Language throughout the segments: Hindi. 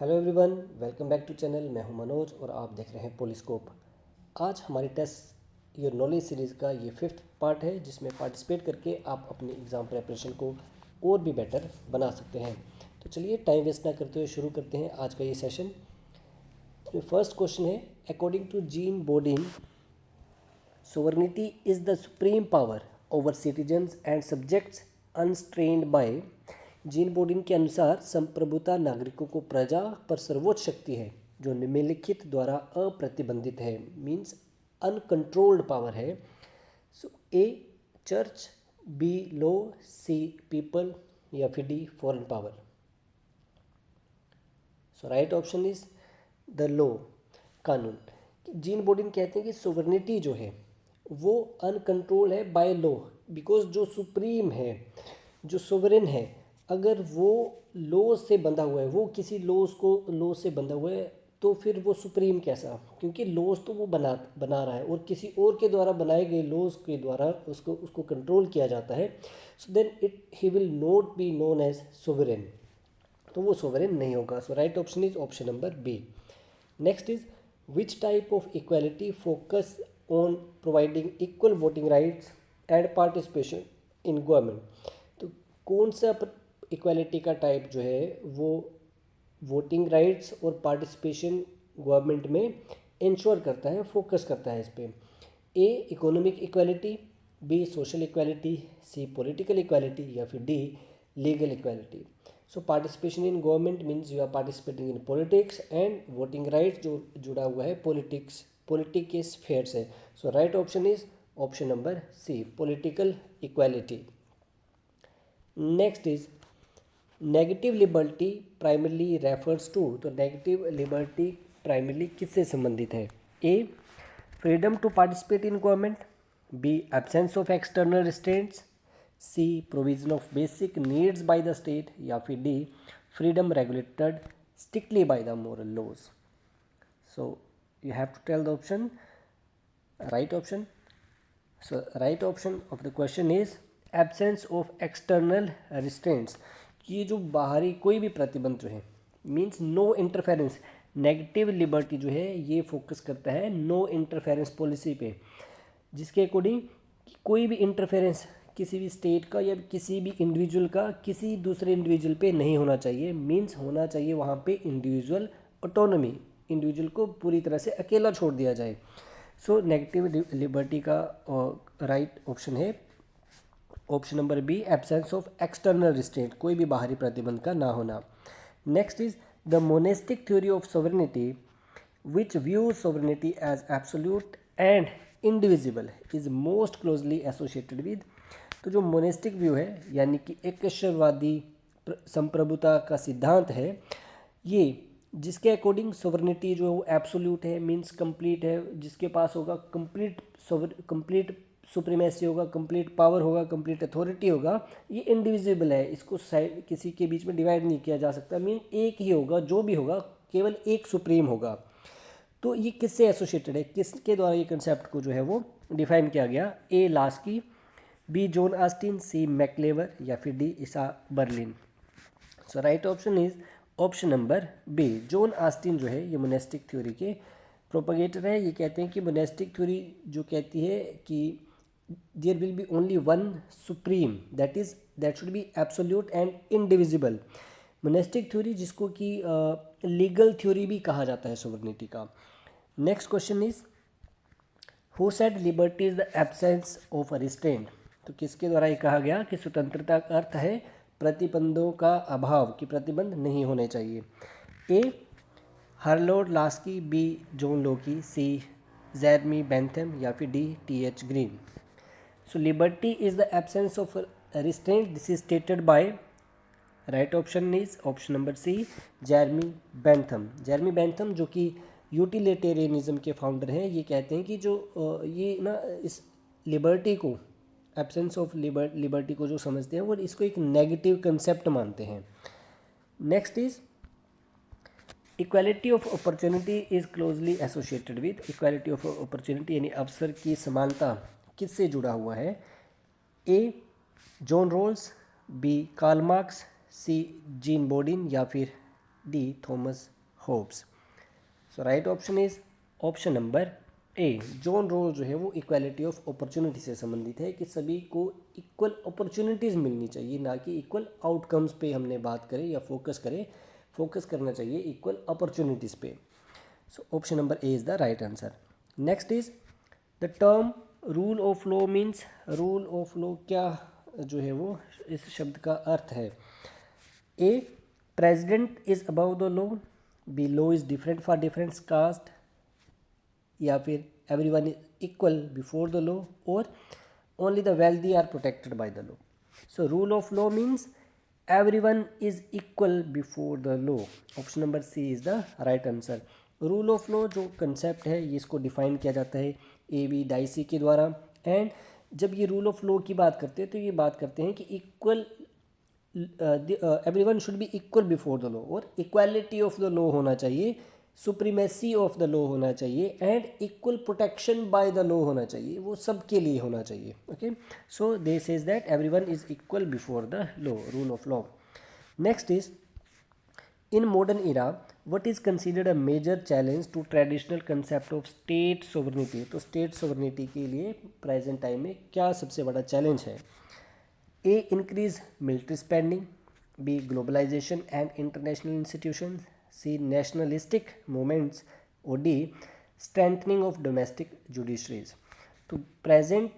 Hello everyone, welcome back to channel. मैं हूं मनोज और आप देख रहे हैं पोलिस्कोप। आज हमारी टेस्ट योर नॉलेज सीरीज़ का ये 5th पार्ट है, जिसमें पार्टिसिपेट करके आप अपनी एग्ज़ाम प्रिपरेशन को और भी बेटर बना सकते हैं। तो चलिए टाइम वेस्ट ना करते हुए शुरू करते हैं आज का ये सेशन। इसमें फर्स्ट क्वेश्चन है, according to Jean Bodin, sovereignty is the supreme power over citizens and subjects unstrained by। Jean Bodin के अनुसार संप्रभुता नागरिकों को प्रजा पर सर्वोच्च शक्ति है जो निम्नलिखित द्वारा अप्रतिबंधित है, मीन्स अनकंट्रोल्ड पावर है। So A church, B law, C people या फिर D foreign power. So right option is the law, कानून। जीन बोर्डिन कहते हैं कि सोवर्निटी जो है वो अनकंट्रोल है बाय लॉ, बिकॉज जो सुप्रीम है, जो सोवरेन है, अगर वो लॉ से बंधा हुआ है, वो किसी लॉ से बंधा हुआ है, तो फिर वो सुप्रीम कैसा? क्योंकि लॉज तो वो बना रहा है और किसी और के द्वारा बनाए गए लॉज के द्वारा उसको कंट्रोल किया जाता है। So then he will not be known as sovereign, तो वो सोवरेन नहीं होगा। So right option is option number B. Next is which type of equality focus on providing equal voting rights and participation in government. तो कौन सा इक्वालिटी का टाइप जो है वो वोटिंग राइट्स और पार्टिसिपेशन गवर्नमेंट में इंश्योर करता है, फोकस करता है इस पर? A economic equality, B social equality, C political equality या फिर D legal equality. So participation in government means you are participating in politics, and voting rights जो जुड़ा हुआ है पॉलिटिक के स्फेयर से। So right option is option number C, political equality. Next is negative liberty primarily refers to. तो नेगेटिव लिबर्टी प्राइमरली किससे संबंधित है? A freedom to participate in government, B absence of external restraints, C provision of basic needs by the state या फिर D freedom regulated strictly by the moral laws. So you have to tell the option, right option. So right option of the question is absence of external restraints। ये जो बाहरी कोई भी प्रतिबंध जो है, means no interference. Negative liberty जो है ये फोकस करता है नो इंटरफेरेंस पॉलिसी पे, जिसके अकॉर्डिंग कोई भी इंटरफेरेंस किसी भी स्टेट का या किसी भी इंडिविजुअल का किसी दूसरे इंडिविजुअल पे नहीं होना चाहिए। मीन्स होना चाहिए वहाँ पे इंडिविजुअल ऑटोनॉमी, इंडिविजुअल को पूरी तरह से अकेला छोड़ दिया जाए। सो नेगेटिव लिबर्टी का राइट ऑप्शन है option number B, absence of external restraint, कोई भी बाहरी प्रतिबंध का ना होना। Next is the monistic theory of sovereignty which views sovereignty as absolute and indivisible is most closely associated with. तो जो मोनेस्टिक व्यू है, यानी कि एकश्वरवादी संप्रभुता का सिद्धांत है, ये जिसके अकॉर्डिंग सोवरेनिटी जो है वो एब्सोल्यूट है, मीन्स कंप्लीट है, जिसके पास होगा कंप्लीट सुप्रीमेसी होगा, कंप्लीट पावर होगा, कंप्लीट अथॉरिटी होगा। ये इंडिविजिबल है, इसको किसी के बीच में डिवाइड नहीं किया जा सकता। मीन एक ही होगा, जो भी होगा केवल एक सुप्रीम होगा। तो ये किससे एसोसिएटेड है, किसके द्वारा ये कंसेप्ट को जो है वो डिफाइन किया गया? A Laski, B John Austin, C MacIver या फिर D Isaiah Berlin. So right option is option number B, John Austin जो है ये मोनेस्टिक थ्योरी के प्रोपगेटर है। ये कहते हैं कि मोनेस्टिक थ्योरी जो कहती है कि there will be only one supreme, that should be absolute and indivisible. Monistic theory जिसको कि लीगल थ्योरी भी कहा जाता है सोवरेनिटी का। Next question is who said liberty is the absence of restraint. तो किसके द्वारा ये कहा गया कि स्वतंत्रता का अर्थ है प्रतिबंधों का अभाव, कि प्रतिबंध नहीं होने चाहिए? A Harold Laski, B John Locke, C Jeremy Bentham या फिर D T H. Green. So liberty is the absence of restraint, this is stated by, right option is option number C, Jeremy Bentham. Jeremy Bentham जो कि यूटिलिटेरियनिज्म के फाउंडर हैं, ये कहते हैं कि जो ये ना इस लिबर्टी को, एब्सेंस ऑफ लिबर्टी को जो समझते हैं वो इसको एक नेगेटिव कंसेप्ट मानते हैं। Next is equality of opportunity is closely associated with. Equality of opportunity यानी अवसर की समानता किससे जुड़ा हुआ है? A John Rawls, B Karl Marx, C Jean Bodin या फिर D Thomas Hobbes. So right option is option number A. John Rawls जो है वो इक्वालिटी ऑफ अपॉर्चुनिटी से संबंधित है कि सभी को इक्वल अपॉर्चुनिटीज़ मिलनी चाहिए, ना कि इक्वल आउटकम्स पे हमने बात करें या फोकस करना चाहिए इक्वल अपॉर्चुनिटीज़ पे। So option number A is the right answer. Next is the term rule of law means. Rule of law क्या जो है वो इस शब्द का अर्थ है। A president is above the law, B law is different for different caste, या फिर everyone is equal before the law, और only the wealthy are protected by the law. So rule of law means everyone is equal before the law. Option number C is the right answer. Rule of law जो कंसेप्ट है ये इसको डिफाइन किया जाता है ए बी डाइसी के द्वारा। एंड जब ये रूल ऑफ लॉ की बात करते हैं तो ये बात करते हैं कि equal everyone should be equal before the law, और इक्वालिटी ऑफ द लॉ होना चाहिए, सुप्रीमेसी ऑफ द लॉ होना चाहिए, and equal protection by the law होना चाहिए, वो सबके लिए होना चाहिए। Okay, so they say that everyone is equal before the law, rule of law. Next is in modern era what is considered a major challenge to traditional concept of state sovereignty. तो स्टेट सोवरेनिटी के लिए प्रेजेंट टाइम में क्या सबसे बड़ा चैलेंज है। A increase military spending, B globalisation and international institution, C nationalistic movements, और D strengthening of domestic judiciaries. तो प्रेजेंट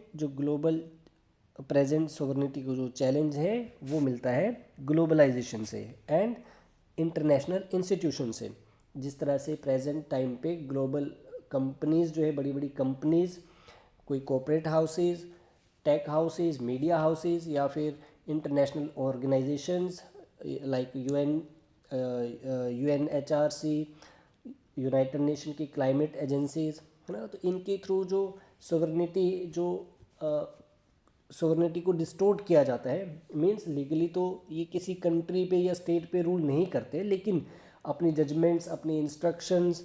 सोवरेनिटी को जो चैलेंज है वो मिलता है ग्लोबलाइजेशन से एंड इंटरनेशनल इंस्टीट्यूशन से। जिस तरह से प्रेजेंट टाइम पे ग्लोबल कंपनीज जो है, बड़ी बड़ी कंपनीज, कोई corporate houses, tech houses, media houses, या फिर international organisations like UNHRC, United Nation की क्लाइमेट एजेंसीज, है ना। तो इनके थ्रू जो सोवरेनिटी को डिस्टोर्ट किया जाता है, मींस लीगली तो ये किसी कंट्री पे या स्टेट पे रूल नहीं करते, लेकिन अपनी जजमेंट्स, अपनी इंस्ट्रक्शंस,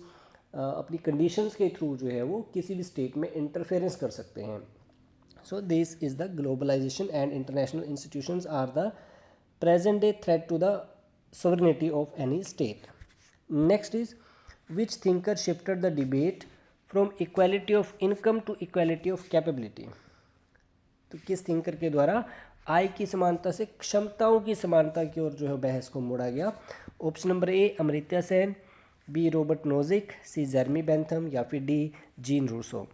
अपनी कंडीशंस के थ्रू जो है वो किसी भी स्टेट में इंटरफेरेंस कर सकते हैं। So this is the globalisation and international institutions are the present day threat to the sovereignty of any state. Next is which thinker shifted the debate from equality of income to equality of capability। तो किस थिंकर के द्वारा आय की समानता से क्षमताओं की समानता की ओर जो है बहस को मोड़ा गया। Option number A Amartya Sen, B Robert Nozick, C Jeremy Bentham, या फिर D Jean Rousseau.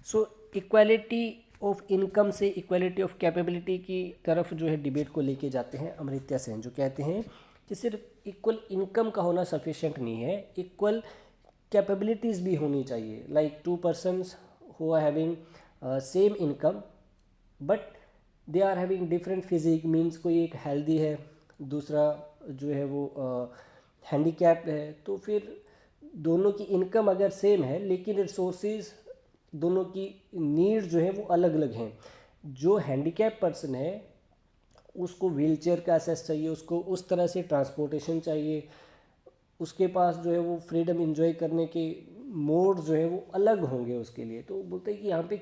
So equality of income से इक्वालिटी ऑफ कैपेबिलिटी की तरफ जो है डिबेट को लेके जाते हैं अमर्त्य सेन, जो कहते हैं कि सिर्फ इक्वल इनकम का होना सफिशिएंट नहीं है, इक्वल कैपेबिलिटीज़ भी होनी चाहिए। Like 2 persons who are having same income but they are having different physique, means कोई एक हेल्दी है, दूसरा जो है वो हैंडीकैप है, तो फिर दोनों की इनकम अगर सेम है लेकिन रिसोर्सेज, दोनों की नीड जो है वो अलग अलग हैं। जो हैंडीकैप पर्सन है उसको व्हीलचेयर का एक्सेस चाहिए, उसको उस तरह से ट्रांसपोर्टेशन चाहिए, उसके पास जो है वो फ्रीडम एंजॉय करने के मोड जो है वो अलग होंगे उसके लिए। तो बोलते हैं कि यहाँ पे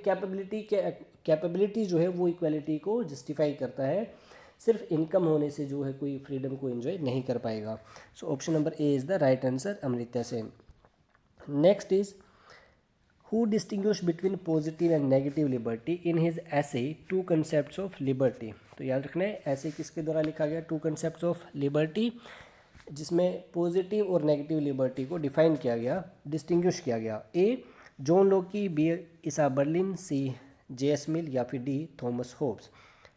कैपेबिलिटी जो है वो इक्वालिटी को जस्टिफाई करता है, सिर्फ इनकम होने से जो है कोई फ्रीडम को एंजॉय नहीं कर पाएगा। सो option number A is the right answer, Amartya Sen. Next is who distinguished between positive and negative liberty in his essay Two Concepts of Liberty। तो याद रखना है ऐसे किसके द्वारा लिखा गया, टू कंसेप्ट्स ऑफ लिबर्टी, जिसमें पॉजिटिव और नेगेटिव लिबर्टी को डिफाइन किया गया, डिस्टिंग्विश किया गया। A John Locke, B Isaiah Berlin, C J.S. Mill, या फिर D Thomas Hobbes.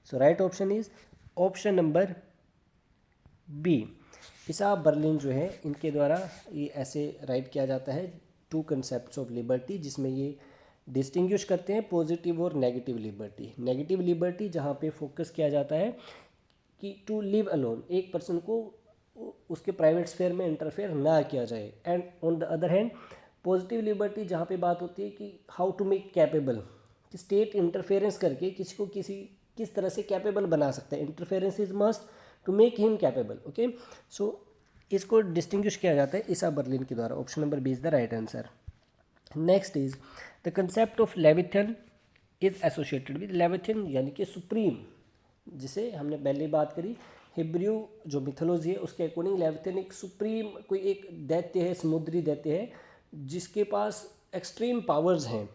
So right option is option number B, Isaiah Berlin जो है इनके द्वारा ये ऐसे राइट किया जाता है टू कंसेप्ट्स ऑफ लिबर्टी, जिसमें ये डिस्टिंग्विश करते हैं पॉजिटिव और नेगेटिव लिबर्टी। नेगेटिव लिबर्टी जहाँ पे फोकस किया जाता है कि टू लिव अलोन, एक पर्सन को उसके प्राइवेट स्फेयर में इंटरफेयर ना किया जाए, and on the other hand positive liberty जहाँ पे बात होती है कि हाउ टू मेक कैपेबल, कि स्टेट इंटरफेरेंस करके किसी को किस तरह से कैपेबल बना सकता है। Interference is must to make him capable. Okay, so इसको डिस्टिंग्विश किया जाता है इसा बर्लिन के द्वारा। Option number B is the right answer. Next is the concept of Leviathan is associated with Leviathan, यानी कि सुप्रीम, जिसे हमने पहले बात करी हिब्रू जो मिथोलॉजी है उसके अकॉर्डिंग लेविथन एक सुप्रीम कोई एक दैत्य है, समुद्री दैत्य है जिसके पास एक्सट्रीम पावर्स हैं।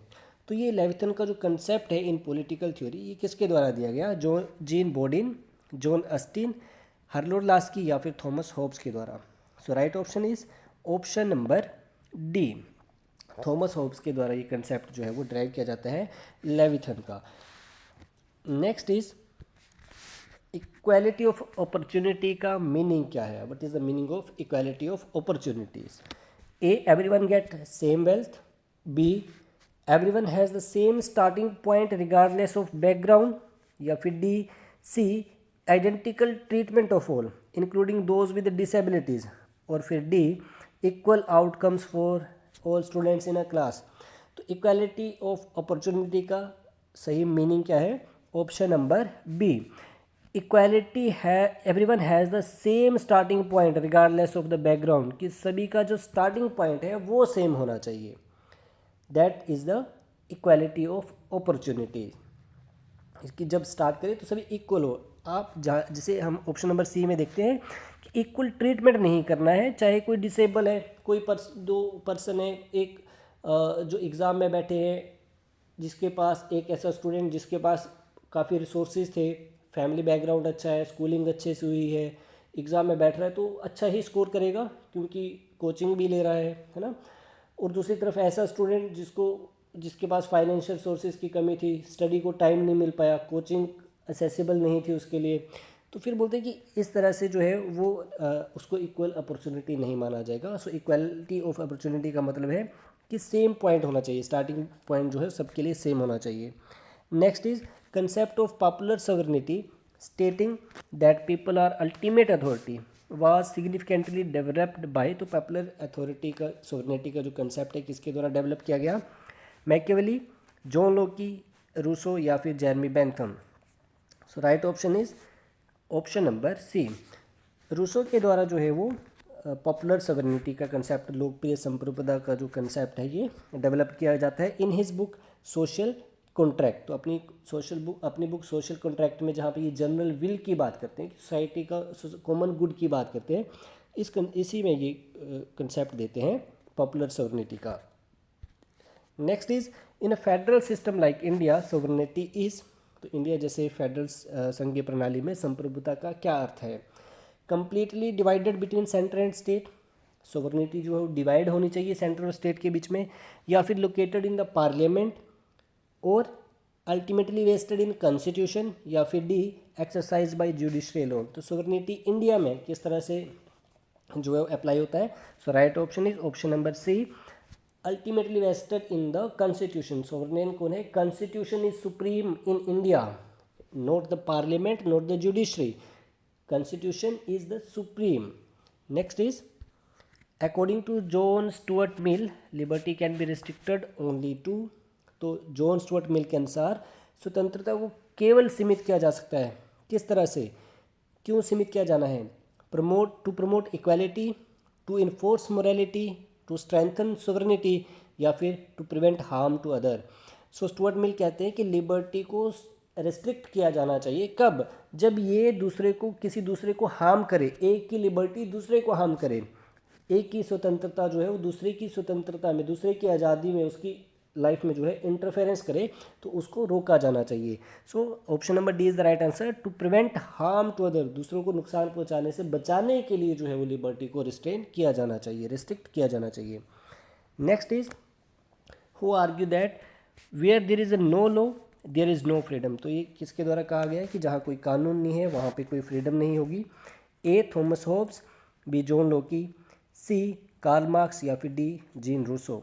तो ये लेविथन का जो कंसेप्ट है इन पॉलिटिकल थ्योरी, ये किसके द्वारा दिया गया? Jean Bodin, John Austin, Harold Laski या फिर थॉमस होब्स के द्वारा। So right option is option number D, Thomas Hobbes के द्वारा ये कंसेप्ट जो है वो ड्राइव किया जाता है लेविथन का। Next is equality of opportunity का मीनिंग क्या है? What is the meaning of equality of opportunities? A, everyone get same wealth. B, everyone has the same starting point regardless of background. या फिर D, C, identical treatment of all including those with disabilities. और फिर D, equal outcomes for all students in a class. तो इक्वालिटी ऑफ अपॉर्चुनिटी का सही मीनिंग क्या है? ऑप्शन नंबर बी, इक्वालिटी है everyone has the same starting point regardless of the background, कि सभी का जो स्टार्टिंग पॉइंट है वो सेम होना चाहिए। That is the equality of opportunity. इसकी जब स्टार्ट करें तो सभी इक्वल हो। आप जहाँ जैसे हम ऑप्शन नंबर सी में देखते हैं कि इक्वल ट्रीटमेंट नहीं करना है, चाहे कोई डिसेबल है, कोई दो पर्सन है, एक जो एग्ज़ाम में बैठे हैं जिसके पास, एक ऐसा स्टूडेंट जिसके पास काफ़ी रिसोर्सेज थे, फैमिली बैकग्राउंड अच्छा है, स्कूलिंग अच्छे से हुई है, एग्ज़ाम में बैठ रहा है तो अच्छा ही स्कोर करेगा क्योंकि कोचिंग भी ले रहा है ना। और दूसरी तरफ ऐसा स्टूडेंट जिसके पास फाइनेंशियल सोर्सेज की कमी थी, स्टडी को टाइम नहीं मिल पाया, कोचिंग असेसिबल नहीं थी उसके लिए, तो फिर बोलते हैं कि इस तरह से जो है वो उसको इक्वल अपॉर्चुनिटी नहीं माना जाएगा। सो इक्वलिटी ऑफ अपॉर्चुनिटी का मतलब है कि सेम पॉइंट होना चाहिए, स्टार्टिंग पॉइंट जो है सबके लिए सेम होना चाहिए। Next is concept of popular sovereignty stating that people are ultimate authority was significantly developed by. तो पॉपुलर अथॉरिटी का, सॉवरेनिटी का जो कंसेप्ट है किसके द्वारा डेवलप किया गया? मैकियावेली, जॉन लोकी, रूसो या फिर Jeremy Bentham. So right option is option number C, Rousseau के द्वारा जो है वो पॉपुलर सॉवरेनिटी का कंसेप्ट, लोकप्रिय संप्रभुता का जो कंसेप्ट है ये डेवलप किया जाता है in his book social contract. तो अपनी बुक सोशल कॉन्ट्रैक्ट में जहाँ पे ये जनरल विल की बात करते हैं, सोसाइटी का कॉमन गुड की बात करते हैं, इसी में ये कंसेप्ट देते हैं पॉपुलर सॉवरेनिटी का। Next is in a federal system like India sovereignty is. तो इंडिया जैसे फेडरल संघीय प्रणाली में संप्रभुता का क्या अर्थ है? Completely divided between centre and state, sovereignty जो है डिवाइड होनी चाहिए सेंटर और स्टेट के बीच में, या फिर लोकेटेड इन द पार्लियामेंट, और अल्टीमेटली वेस्टेड इन कॉन्स्टिट्यूशन, या फिर D exercise by judiciary alone. तो सॉवरेनिटी इंडिया में किस तरह से जो है अप्लाई होता है? So right option is option number C, ultimately vested in the constitution. Sovereign कौन है? Constitution is supreme in India, not the parliament, not the judiciary, constitution is the supreme. Next is according to John Stuart Mill liberty can be restricted only to. तो जॉन स्टुअर्ट मिल के अनुसार स्वतंत्रता को केवल सीमित किया जा सकता है, किस तरह से, क्यों सीमित किया जाना है? To promote equality, to enforce morality, to strengthen sovereignty, या फिर to prevent harm to other. So Stuart Mill कहते हैं कि लिबर्टी को रेस्ट्रिक्ट किया जाना चाहिए, कब? जब ये किसी दूसरे को हार्म करे, एक की लिबर्टी दूसरे को हार्म करे, एक की स्वतंत्रता जो है वो दूसरे की स्वतंत्रता में, दूसरे की आज़ादी में, उसकी लाइफ में जो है इंटरफेरेंस करे, तो उसको रोका जाना चाहिए। So option number D is the right answer, to prevent harm to other, दूसरों को नुकसान पहुंचाने से बचाने के लिए जो है वो लिबर्टी को रिस्ट्रेन किया जाना चाहिए, रिस्ट्रिक्ट किया जाना चाहिए। Next is who argue that where there is a no law there is no freedom. तो ये किसके द्वारा कहा गया है कि जहाँ कोई कानून नहीं है वहाँ पे कोई फ्रीडम नहीं होगी? ए, Thomas Hobbes, B, John Locke, सी, कार्ल मार्क्स, या फिर डी, जीन रूसो।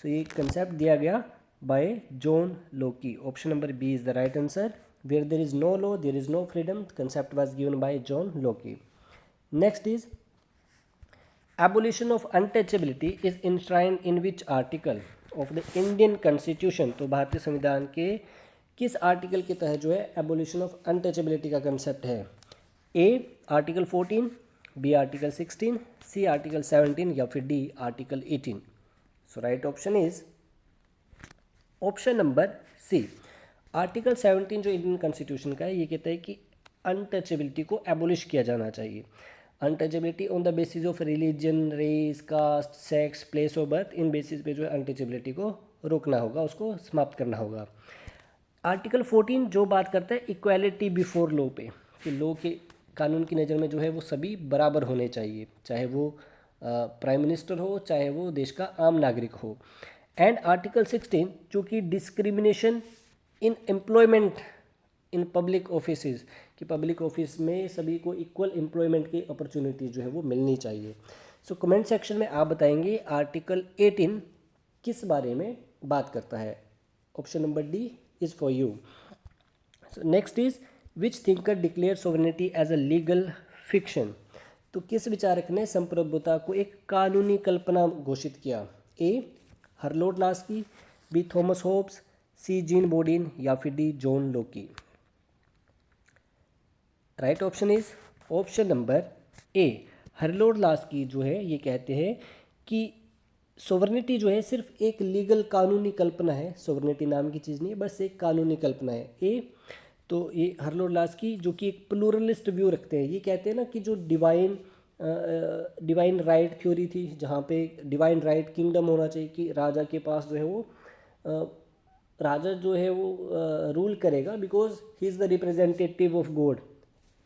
सो ये कंसेप्ट दिया गया by John Locke. Option number B is the right answer, where there is no law there is no freedom, concept was given by John Locke. Next is abolition of untouchability is enshrined in which article of the Indian constitution. तो भारतीय संविधान के किस आर्टिकल के तहत जो है एबोलिशन ऑफ अनटचेबिलिटी का कंसेप्ट है? A, article 14, B, article 16, C, article 17, या फिर D, article 18। So right option is option number C, article 17 जो इंडियन कॉन्स्टिट्यूशन का है, ये कहता है कि अनटचेबिलिटी को एबोलिश किया जाना चाहिए। Untouchability on the basis of religion, race, caste, sex, place of birth, इन बेसिस पे जो है अनटचेबिलिटी को रोकना होगा, उसको समाप्त करना होगा। आर्टिकल 14 जो बात करता है इक्वालिटी बिफोर लॉ पे, कि लॉ के कानून की नज़र में जो है वो सभी बराबर होने चाहिए, चाहे वो प्राइम मिनिस्टर हो, चाहे वो देश का आम नागरिक हो। एंड आर्टिकल 16 जो कि discrimination in employment in public offices, कि पब्लिक ऑफिस में सभी को इक्वल एम्प्लॉयमेंट की अपॉर्चुनिटी जो है वो मिलनी चाहिए। सो कमेंट सेक्शन में आप बताएंगे आर्टिकल 18 किस बारे में बात करता है। Option number D is for you. So next is which thinker declare sovereignty as a legal fiction. तो किस विचारक ने संप्रभुता को एक कानूनी कल्पना घोषित किया। A Harold Laski, B Thomas Hobbes, C Jean Bodin या फिर D John Locke. Right option is option number A Harold Laski जो है ये कहते हैं कि सोवरेनिटी जो है सिर्फ एक लीगल कानूनी कल्पना है, सोवरेनिटी नाम की चीज़ नहीं है, बस एक कानूनी कल्पना है। ए तो ये हरलोड लास्की जो कि एक प्लूरलिस्ट व्यू रखते हैं, ये कहते हैं ना कि जो डिवाइन राइट थ्योरी थी, जहाँ पे डिवाइन राइट किंगडम होना चाहिए, कि राजा के पास जो है वो राजा जो है वो रूल करेगा because he is the representative of God.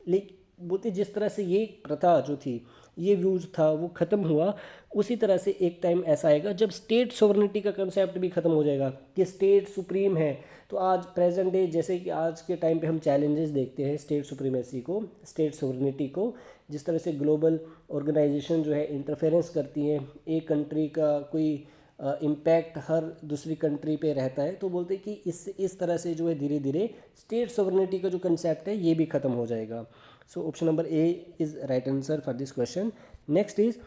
लेकिन बोलते जिस तरह से ये प्रथा जो थी, ये व्यूज था, वो ख़त्म हुआ, उसी तरह से एक टाइम ऐसा आएगा जब स्टेट सोवरेनिटी का कंसेप्ट भी ख़त्म हो जाएगा, कि स्टेट सुप्रीम है। तो आज प्रेजेंट डे जैसे कि आज के टाइम पे हम चैलेंजेस देखते हैं स्टेट सुप्रीमेसी को, स्टेट सोवरेनिटी को, जिस तरह से ग्लोबल ऑर्गेनाइजेशन जो है इंटरफेरेंस करती हैं, एक कंट्री का कोई इम्पैक्ट हर दूसरी कंट्री पे रहता है, तो बोलते हैं कि इस तरह से जो है धीरे धीरे स्टेट सोवरेनिटी का जो कंसेप्ट है ये भी ख़त्म हो जाएगा। So option number A is right answer for this question. Next is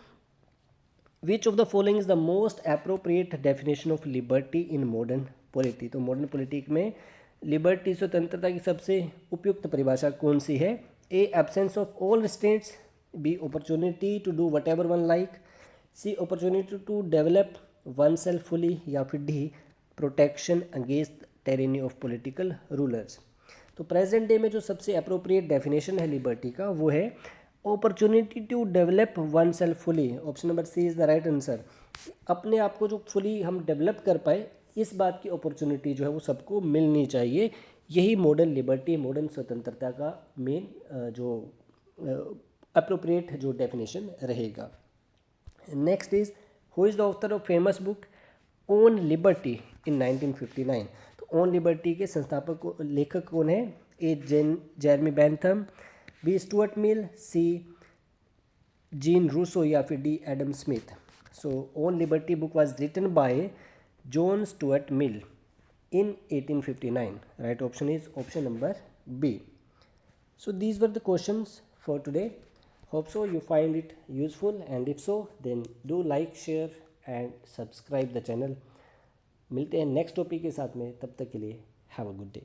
which of the following is the most appropriate definition of liberty in modern polity. तो मॉडर्न पॉलिटिक में लिबर्टी स्वतंत्रता की सबसे उपयुक्त परिभाषा कौन सी है। A absence of all restraints, B opportunity to do whatever one like, C opportunity to develop oneself fully, या फिर D protection against tyranny of political rulers. तो प्रेजेंट डे में जो सबसे अप्रोप्रिएट डेफिनेशन है लिबर्टी का वो है opportunity to develop oneself fully. Option number C is the right answer. अपने आप को जो फुली हम डेवलप कर पाए, इस बात की अपॉर्चुनिटी जो है वो सबको मिलनी चाहिए। यही मॉडर्न लिबर्टी, मॉडर्न स्वतंत्रता का मेन जो अप्रोप्रिएट जो डेफिनेशन रहेगा। Next is who is the author of famous book On Liberty in 1959। तो ओन लिबर्टी के संस्थापक लेखक कौन है। A Jeremy Bentham, B Stuart Mill, C Jean Rousseau, या फिर D Adam Smith. So On Liberty book was written by John Stuart Mill in 1859. Right option is option number B. So these were the questions for today. Hope so you find it useful, and if so then do like, share and subscribe the channel. मिलते हैं नेक्स्ट टॉपिक के साथ में, तब तक के लिए हैव अ गुड डे।